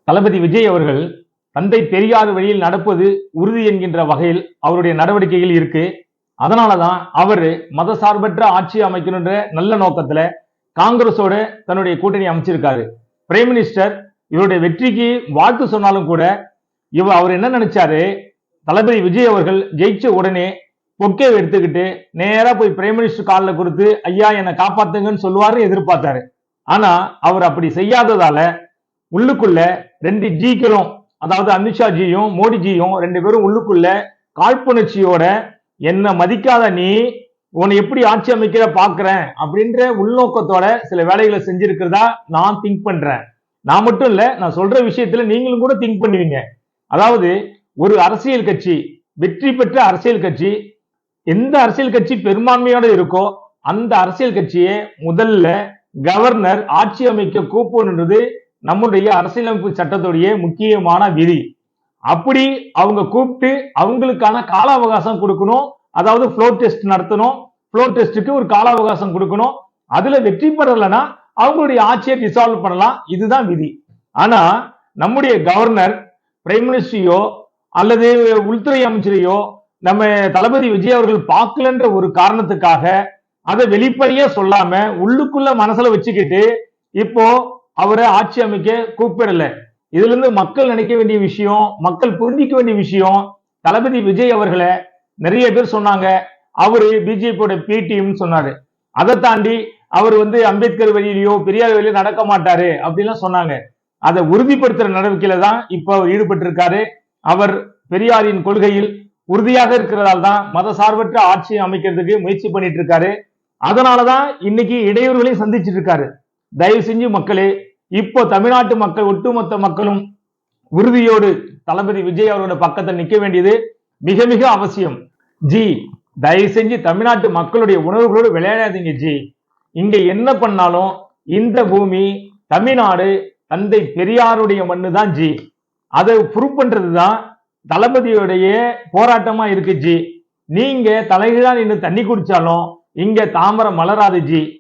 தளபதி விஜய் அவர்கள் தந்தை பெரியார் வழியில் நடப்பது உறுதி என்கின்ற வகையில் அவருடைய நடவடிக்கைகள் இருக்கு. அதனாலதான் அவரு மதசார்பற்ற ஆட்சி அமைக்கணுன்ற நல்ல நோக்கத்துல காங்கிரஸோட தன்னுடைய கூட்டணி அமைச்சிருக்காரு. பிரைம் மினிஸ்டர் இவருடைய வெற்றிக்கு வாழ்த்து சொன்னாலும் கூட அவர் என்ன நினைச்சாரு, தளபதி விஜய் அவர்கள் ஜெயிச்ச உடனே பொக்கே எடுத்துக்கிட்டு நேரா போய் பிரைம் மினிஸ்டர் காலில் கொடுத்து ஐயா என்னை காப்பாத்துங்கன்னு சொல்லுவாரு எதிர்பார்த்தாரு. ஆனா அவர் அப்படி செய்யாததால உள்ளுக்குள்ள ரெண்டு ஜிக்களும், அதாவது அமித்ஷா ஜியும் மோடிஜியும் ரெண்டு பேரும் உள்ளுக்குள்ள காழ்ப்புணர்ச்சியோட என்ன மதிக்காத நீ உன்னை எப்படி ஆட்சி அமைக்கிற பாக்குறேன் அப்படின்ற உள்நோக்கத்தோட சில வேலைகளை செஞ்சிருக்கிறதா நான் திங்க் பண்றேன். நான் மட்டும் இல்ல, நான் சொல்ற விஷயத்துல நீங்களும் கூட திங்க் பண்ணுவீங்க. அதாவது ஒரு அரசியல் கட்சி, வெற்றி பெற்ற அரசியல் கட்சி, எந்த அரசியல் கட்சி பெரும்பான்மையோட இருக்கோ அந்த அரசியல் கட்சியை முதல்ல கவர்னர் ஆட்சி அமைக்க கூப்பிடுன்றது நம்முடைய அரசியலமைப்பு சட்டத்துடைய முக்கியமான விதி. அப்படி அவங்க கூப்பிட்டு அவங்களுக்கான கால அவகாசம் கொடுக்கணும். அதாவது ஃப்ளோர் டெஸ்ட் நடத்தணும். ஃப்ளோர் டெஸ்ட்டுக்கு ஒரு கால அவகாசம் கொடுக்கணும். அதுல வெற்றி பெறலைன்னா அவங்களுடைய ஆட்சியை டிசால்வ் பண்ணலாம். இதுதான் விதி. ஆனா நம்முடைய கவர்னர் பிரைம் மினிஸ்டரையோ அல்லது உள்துறை அமைச்சரையோ நம்ம தளபதி விஜய் அவர்கள் பார்க்கலன்ற ஒரு காரணத்துக்காக அதை வெளிப்படையா சொல்லாம உள்ளுக்குள்ள மனசுல வச்சுக்கிட்டு இப்போ அவரை ஆட்சி அமைக்க கூப்பிடல. இதுல இருந்து மக்கள் நினைக்க வேண்டிய விஷயம், மக்கள் புரிஞ்சிக்க வேண்டிய விஷயம், தளபதி விஜய் அவர்களை நிறைய பேர் சொன்னாங்க அவரு பிஜேபியோட பி டீம் சொன்னாரு. அதை தாண்டி அவர் அம்பேத்கர் வழியிலயோ பெரியார் வழியிலோ நடக்க மாட்டாரு அப்படிலாம் சொன்னாங்க. அதை உறுதிப்படுத்துற நடவடிக்கையில தான் இப்ப அவர் ஈடுபட்டு இருக்காரு. அவர் பெரியாரின் கொள்கையில் உறுதியாக இருக்கிறதால் தான் மதசார்பற்ற ஆட்சியை அமைக்கிறதுக்கு முயற்சி பண்ணிட்டு இருக்காரு. அதனாலதான் இன்னைக்கு இடையூறுகளையும் சந்திச்சுட்டு இருக்காரு. தயவு செஞ்சு மக்களே, இப்போ தமிழ்நாட்டு மக்கள் ஒட்டுமொத்த மக்களும் உறுதியோடு தளபதி விஜய் அவரோட பக்கத்தை நிக்க வேண்டியது மிக மிக அவசியம். ஜி, தயவு செஞ்சு தமிழ்நாட்டு மக்களுடைய உணர்வுகளோடு விளையாடாதீங்க ஜி. இங்க என்ன பண்ணாலும் இந்த பூமி தமிழ்நாடு தந்தை பெரியாருடைய மண்ணு தான் ஜி. அதை ப்ரூவ் பண்றதுதான் தளபதியுடைய போராட்டமா இருக்கு ஜி. நீங்க தலைகீழா நின்று தண்ணி குடிச்சாலும் இங்க தாமரை மலராது ஜி.